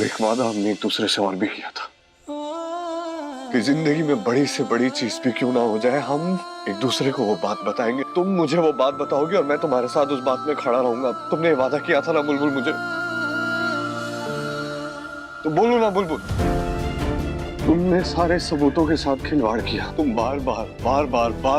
एक वादा हमने एक दूसरे से और भी किया था कि जिंदगी में बड़ी से बड़ी चीज भी क्यों ना हो जाए, हम एक दूसरे को वो बात बताएंगे। तुम मुझे वो बात बताओगी और मैं तुम्हारे साथ उस बात में खड़ा रहूंगा। तुमने ये वादा किया था ना बुलबुल मुझे, तो बोलो ना बुलबुल। तुमने सारे सबूतों के साथ खिलवाड़ किया। तुम बार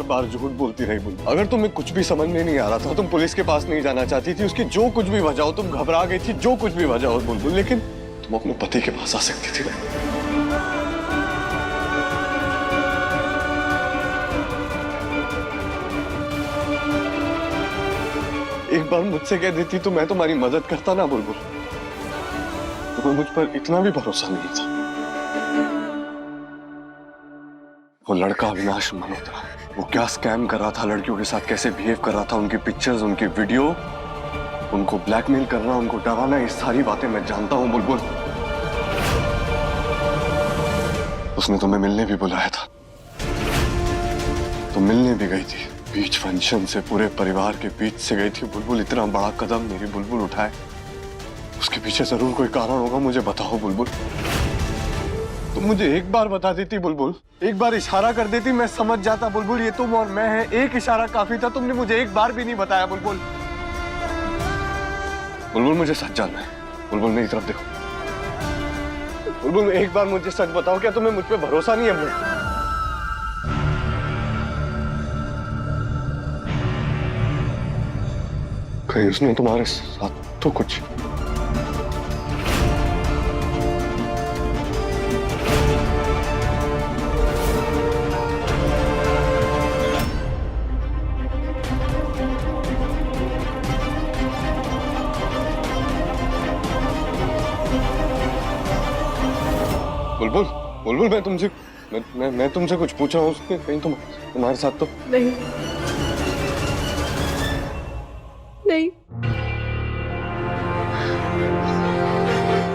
बार झूठ बोलती रही बुलबुल। अगर तुम्हें कुछ भी समझ में नहीं आ रहा था, तुम पुलिस के पास नहीं जाना चाहती थी, उसकी जो कुछ भी वजह हो, तुम घबरा गई थी, जो कुछ भी वजह हो बुलबुल, लेकिन तुम अपने पति के पास आ सकती थी ना। एक बार मुझसे कह देती तो मैं तुम्हारी मदद करता ना बुलबुल। तुम्हें मुझ पर इतना भी भरोसा नहीं था। वो लड़का अविनाश मल्होत्रा, वो क्या स्कैम कर रहा था लड़कियों के साथ, कैसे बिहेव कर रहा था, उनकी पिक्चर्स, उनकी वीडियो, उनको ब्लैकमेल करना, उनको डराना, ये सारी बातें मैं जानता हूं बुलबुल। उसने तुम्हें मिलने भी बुलाया था, तुम मिलने भी गई थी। बीच फंक्शन से पूरे परिवार के बीच से गई थी बुलबुल। इतना बड़ा कदम मेरी बुलबुल उठाए, उसके पीछे जरूर कोई कारण होगा। मुझे बताओ बुलबुल। तुम मुझे एक बार बता देती बुलबुल, एक बार इशारा कर देती, मैं समझ जाता बुलबुल ये तुम और मैं है। एक इशारा काफी था, तुमने मुझे एक बार भी नहीं बताया बुलबुल। बुलबुल मुझे सच जानना है बुलबुल, मेरी तरफ देखो बुलबुल। एक बार मुझे सच बताओ, क्या तुम्हें मुझ पे भरोसा नहीं है बुलबुल? कहीं उसने तुम्हारे साथ तो कुछ बुलबुल बुलबुल मैं तुमसे कुछ पूछ रहा हूँ, उसने कहीं तुम्हारे साथ तो नहीं नहीं।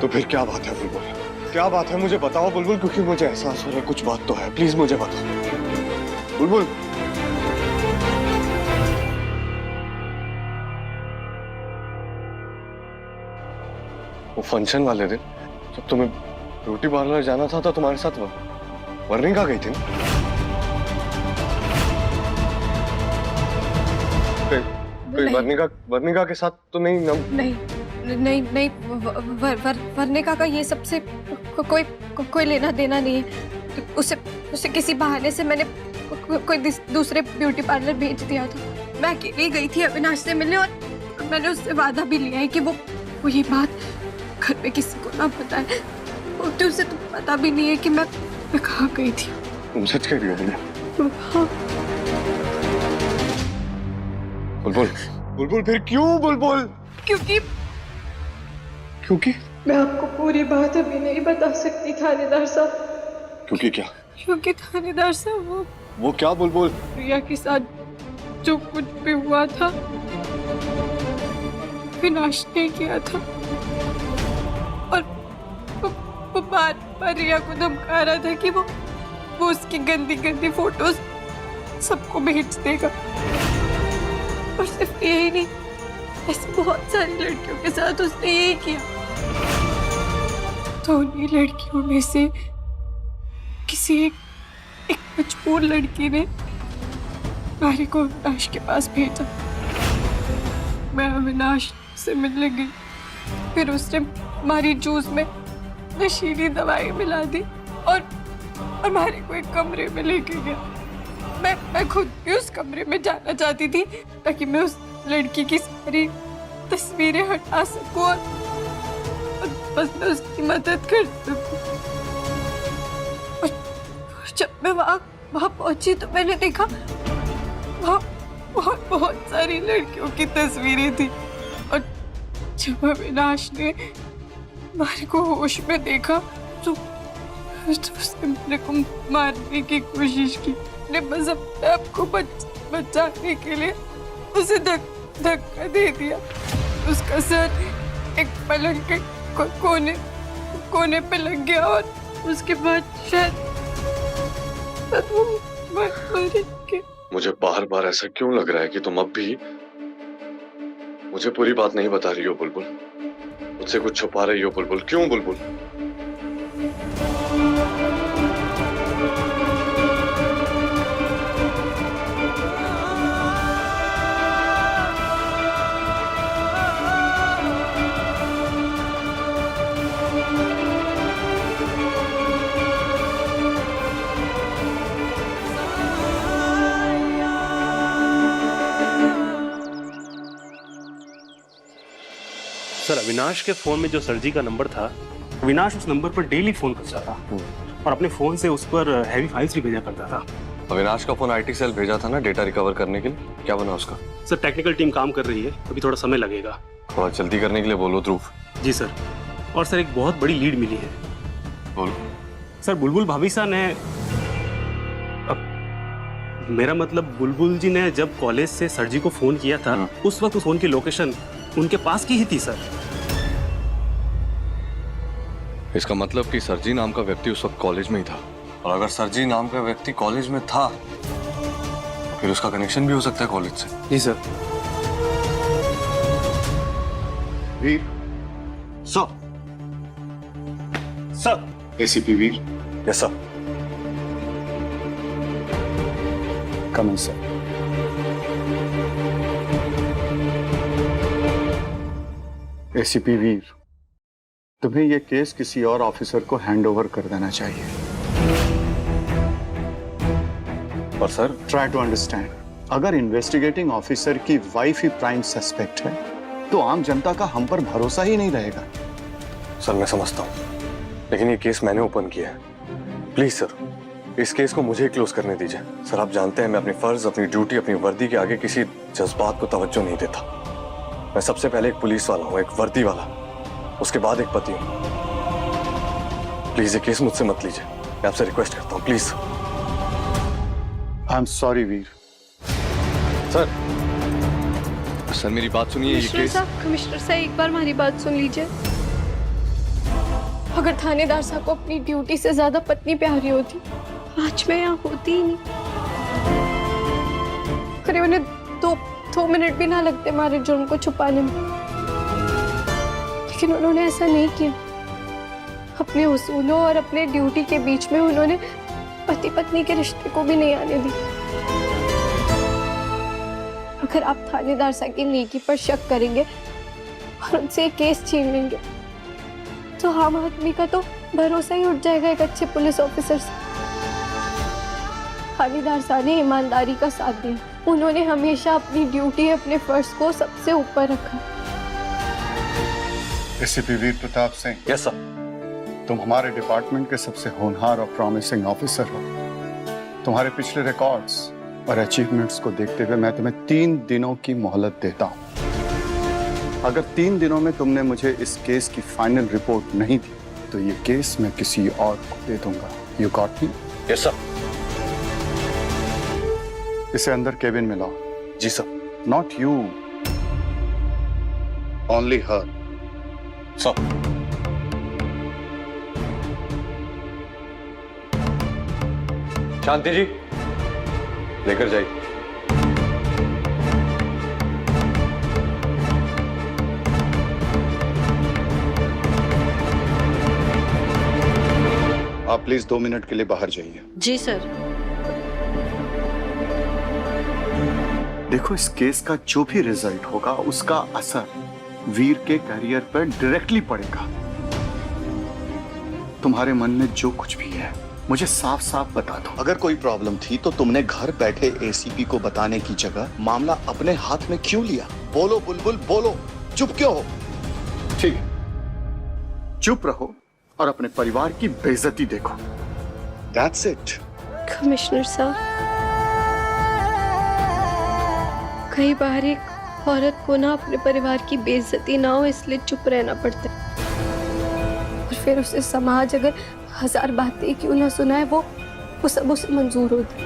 तो फिर क्या बात है बुलबुल, क्या बात है? मुझे बताओ बुलबुल, क्योंकि मुझे एहसास हो रहा है कुछ बात तो है। प्लीज मुझे बताओ बुलबुल। वो फंक्शन वाले दिन जब तुम्हें ब्यूटी पार्लर जाना था तो तुम्हारे साथ वर्णिका गई थी ना? वर्णिका के साथ तो नहीं ना? नहीं वर्णिका का ये सबसे कोई लेना देना नहीं है। उसे किसी बहाने से मैंने कोई दूसरे ब्यूटी पार्लर भेज दिया था। मैं अकेली गई थी अविनाश से मिलने और मैंने उससे वादा भी लिया है कि वो ये बात घर पे किसी को ना बताए। तो उसे तो पता भी नहीं है कि मैं कहाँ गई थी। तुम सच कह रही हो? हाँ। बुलबुल बुलबुल फिर क्यों बुलबुल? क्योंकि मैं आपको पूरी बात अभी नहीं बता सकती थानेदार साहब। क्योंकि क्या? क्योंकि थानेदार साहब वो क्या बुलबुल? प्रिया के साथ जो कुछ भी हुआ था विनाश ने किया था और वो बार रिया को धमका रहा था कि वो उसकी गंदी फोटोज सबको भेज देगा। और सिर्फ यही नहीं, ऐसे बहुत सारी लड़कियों के साथ उसने यही किया। तो उन्हीं लड़कियों में से किसी एक मजबूर लड़की ने मारी को अविनाश के पास भेजा। मैं अविनाश से मिलने गई, फिर उसने हमारी जूस में नशीली दवाई मिला दी और हमारे को एक कमरे में लेके गया। मैं खुद भी उस कमरे में जाना चाहती थी ताकि मैं उस लड़की की सारी तस्वीरें हटा सकूं और बस मैं उसकी मदद कर सकूं। और जब मैं वहाँ पहुंची तो मैंने देखा वहाँ बहुत सारी लड़कियों की तस्वीरें थी। और जब अविनाश ने हमारे को होश में देखा तो उसने मेरे को मारने की कोशिश की। ने बस अपने आप को बचाने के लिए उसे धक्का दे दिया। उसका सर एक पलंग के कोने पे लग गया और उसके बाद शायद वो मर गया। मुझे बार बार ऐसा क्यों लग रहा है कि तुम अब भी मुझे पूरी बात नहीं बता रही हो बुलबुल? मुझसे कुछ छुपा रही हो बुलबुल, क्यों बुलबुल? सर, अविनाश के फोन में जो सर जी का नंबर था, अविनाश उस नंबर पर डेली फोन करता था और अपने फोन से उस पर हैवी फाइल्स भी भेजा करता था। अविनाश का फोन आईटी सेल भेजा था ना डेटा रिकवर करने के लिए, क्या बना उसका? सर, टेक्निकल टीम काम कर रही है, अभी थोड़ा समय लगेगा। थोड़ा जल्दी करने के लिए बोलो ध्रुव। जी सर। और सर, एक बहुत बड़ी लीड मिली है। बोलो। सर, बुलबुल भाभीसा ने, मेरा मतलब बुलबुल जी ने जब कॉलेज से सर जी को फोन किया था, उस वक्त उस फोन की लोकेशन उनके पास की ही थी सर। इसका मतलब कि सरजी नाम का व्यक्ति उस वक्त कॉलेज में ही था, और अगर सरजी नाम का व्यक्ति कॉलेज में था तो फिर उसका कनेक्शन भी हो सकता है कॉलेज से। जी sir. Veer. Sir. Sir. ACP Veer. Yes sir. Come in sir. ACP Veer, तुम्हें यह केस किसी और ऑफिसर को हैंडओवर कर देना चाहिए। और सर, ट्राई टू अंडरस्टैंड, अगर इन्वेस्टिगेटिंग ऑफिसर की वाइफ ही प्राइम सस्पेक्ट है तो आम जनता का हम पर भरोसा ही नहीं रहेगा। सर मैं समझता हूँ, लेकिन ये केस मैंने ओपन किया है। प्लीज सर, इस केस को मुझे क्लोज करने दीजिए। सर आप जानते हैं मैं अपनी फर्ज, अपनी ड्यूटी, अपनी वर्दी के आगे किसी जज्बात को तवज्जो नहीं देता। मैं सबसे पहले एक पुलिस वाला हूँ, एक वर्दी वाला, उसके बाद एक पति हूँ। प्लीज ये केस मुझसे मत लीजिए, मैं आपसे रिक्वेस्ट करता हूँ, please. I am sorry Veer. Sir, sir मेरी बात सुनिए। ये केस कमिश्नर साहब एक बार हमारी बात सुन लीजिए। अगर थानेदार साहब को अपनी ड्यूटी से ज्यादा पत्नी प्यारी होती, आज मैं यहाँ होती ही नहीं। करीब उन्हें दो मिनट भी ना लगते हमारे जुर्म को छुपाने में, लेकिन उन्होंने ऐसा नहीं किया। अपने उसूलों और अपने ड्यूटी के बीच में उन्होंने पति पत्नी के रिश्ते को भी नहीं आने दी। अगर आप थानेदार साहब की नेकी पर शक करेंगे और उनसे केस छीन लेंगे तो आम आदमी का तो भरोसा ही उठ जाएगा एक अच्छे पुलिस ऑफिसर से। थानेदार साहब ने ईमानदारी का साथ दिया, उन्होंने हमेशा अपनी ड्यूटी, अपने फर्ज को सबसे ऊपर रखा। ACP Veer Pratap Singh. Yes sir. तुम हमारे डिपार्टमेंट के सबसे होनहार और प्रॉमिसिंग ऑफिसर हो। तुम्हारे पिछले रिकॉर्ड्स और अचीवमेंट्स को देखते हुए मैं तुम्हें 3 दिनों की मोहलत देता हूं। अगर 3 दिनों में तुमने मुझे इस केस की फाइनल रिपोर्ट नहीं दी तो ये केस मैं किसी और को दे दूंगा। You got me? Yes sir. इसे अंदर केबिन में लाओ। जी sir. Not you, only her. Sir. Shanti ji, लेकर जाइए। आप प्लीज 2 मिनट के लिए बाहर जाइए। जी सर। देखो, इस केस का जो भी रिजल्ट होगा उसका असर वीर के करियर पर डायरेक्टली पड़ेगा। तुम्हारे मन में जो कुछ भी है मुझे साफ साफ बता दो। अगर कोई प्रॉब्लम थी तो तुमने घर बैठे एसीपी को बताने की जगह मामला अपने हाथ में क्यों लिया? बोलो बुलबुल, बोलो, चुप क्यों हो? ठीक, चुप रहो और अपने परिवार की बेइज्जती देखो। That's it. कमिश्नर साहब, कई बार एक औरत को ना अपने परिवार की बेइज्जती ना हो इसलिए चुप रहना पड़ता है, और फिर उसे समाज अगर 1000 बातें क्यों ना सुनाए वो सब उसे मंजूर होती।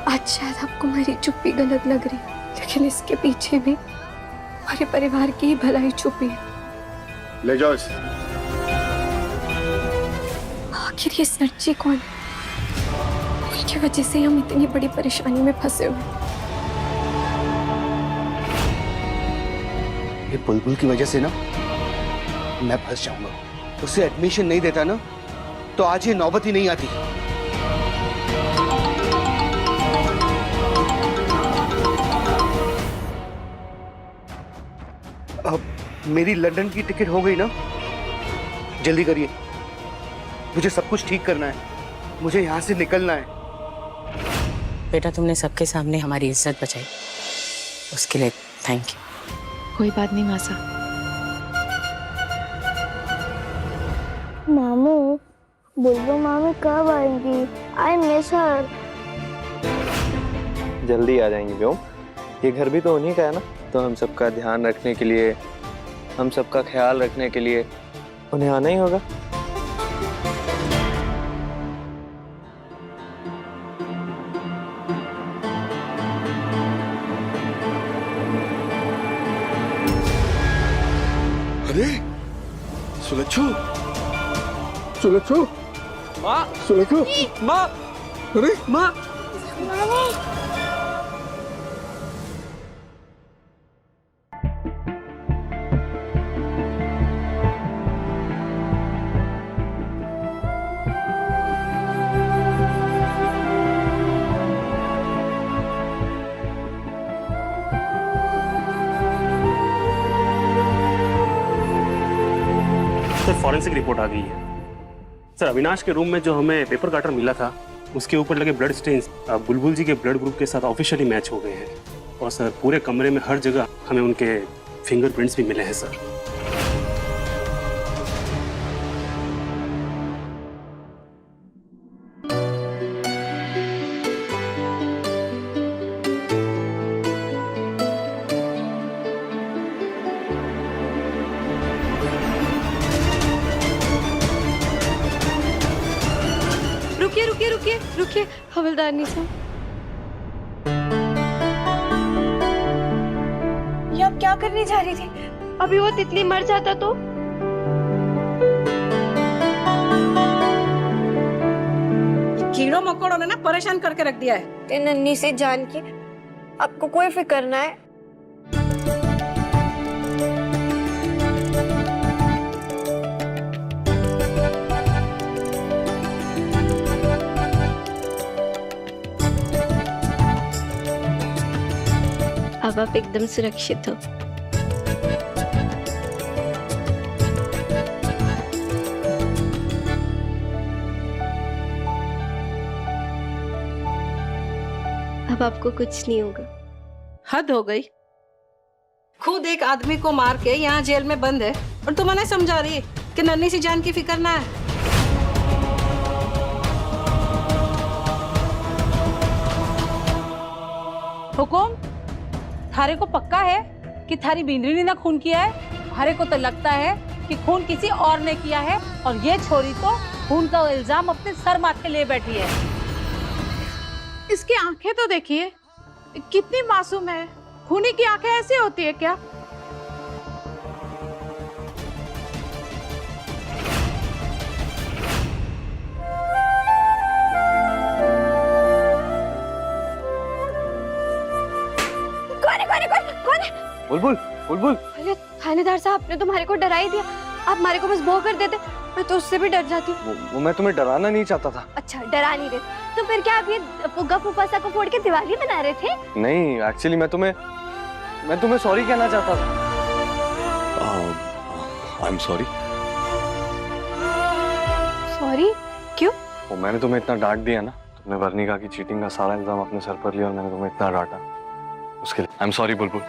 आज शायद आपको मेरी चुप्पी गलत लग रही, लेकिन इसके पीछे भी हमारे परिवार की ही भलाई छुपी है। ले जाओ इसे। आखिर ये सरजी कौन है? उनकी वजह से हम इतनी बड़ी परेशानी में फंसे हुए। ये बुलबुल की वजह से ना मैं फंस जाऊंगा। उसे एडमिशन नहीं देता ना तो आज ये नौबत ही नहीं आती। अब मेरी लंदन की टिकट हो गई ना, जल्दी करिए, मुझे सब कुछ ठीक करना है, मुझे यहाँ से निकलना है। बेटा तुमने सबके सामने हमारी इज्जत बचाई, उसके लिए थैंक यू। कोई बात नहीं मासा। मामू, बुलबुल मामी कब आएंगी? I miss her. जल्दी आ जाएंगी व्योम। ये घर भी तो उन्हीं का है ना, तो हम सबका ध्यान रखने के लिए, हम सबका ख्याल रखने के लिए उन्हें आना ही होगा। अरे सुलच्छू, सुलच्छू, माँ, सुलच्छू, माँ, अरे माँ। सर फॉरेंसिक रिपोर्ट आ गई है। सर अविनाश के रूम में जो हमें पेपर काटर मिला था उसके ऊपर लगे ब्लड स्टेन्स बुलबुल जी के ब्लड ग्रुप के साथ ऑफिशियली मैच हो गए हैं। और सर पूरे कमरे में हर जगह हमें उनके फिंगरप्रिंट्स भी मिले हैं सर। रुकिए रुकिए रुकिए रुकिए हवलदार निशा, ये आप क्या करने जा रही थी? अभी वो तितली मर जाता तो? कीड़ों मकोड़ों ने ना परेशान करके रख दिया है। ते नन्ही से जान के आपको कोई फिक्र ना है। अब आप एकदम सुरक्षित हो। अब आपको कुछ नहीं होगा। हद हो गई, खुद एक आदमी को मार के यहाँ जेल में बंद है और तुम उन्हें समझा रही है कि नन्ही सी जान की फिक्र ना है। हुकुम, थारे को पक्का है कि थारी बिंदरी ने ना खून किया है? हरे को तो लगता है कि खून किसी और ने किया है और ये छोरी तो खून का इल्जाम अपने सर माथे ले बैठी है। इसकी आंखें तो देखिए, कितनी मासूम है। खूनी की आंखें ऐसी होती है क्या? कौन है? बुलबुल, बुलबुल। अरे थानेदार साहब, आपने तो हमारे को डरा ही दिया। आप हमारे को बस भौ कर देते, मैं तो उससे भी डर जाती हूँ। वो मैं तुम्हें डराना नहीं चाहता था। अच्छा, डरा नहीं रहे तो फिर क्या आप ये फुग्गा फुफासा को फोड़ के दिवाली बना रहे थे? नहीं, एक्चुअली मैं तुम्हें सॉरी कहना चाहता था। I am sorry. सॉरी? क्यों? वो मैंने तुम्हें इतना डांट दिया ना, तुमने वर्णिका की चीटिंग का सारा इल्जाम अपने सर पर लिया और मैंने तुम्हें इतना डांटा, उसके लिए आई एम सॉरी बुलबुल।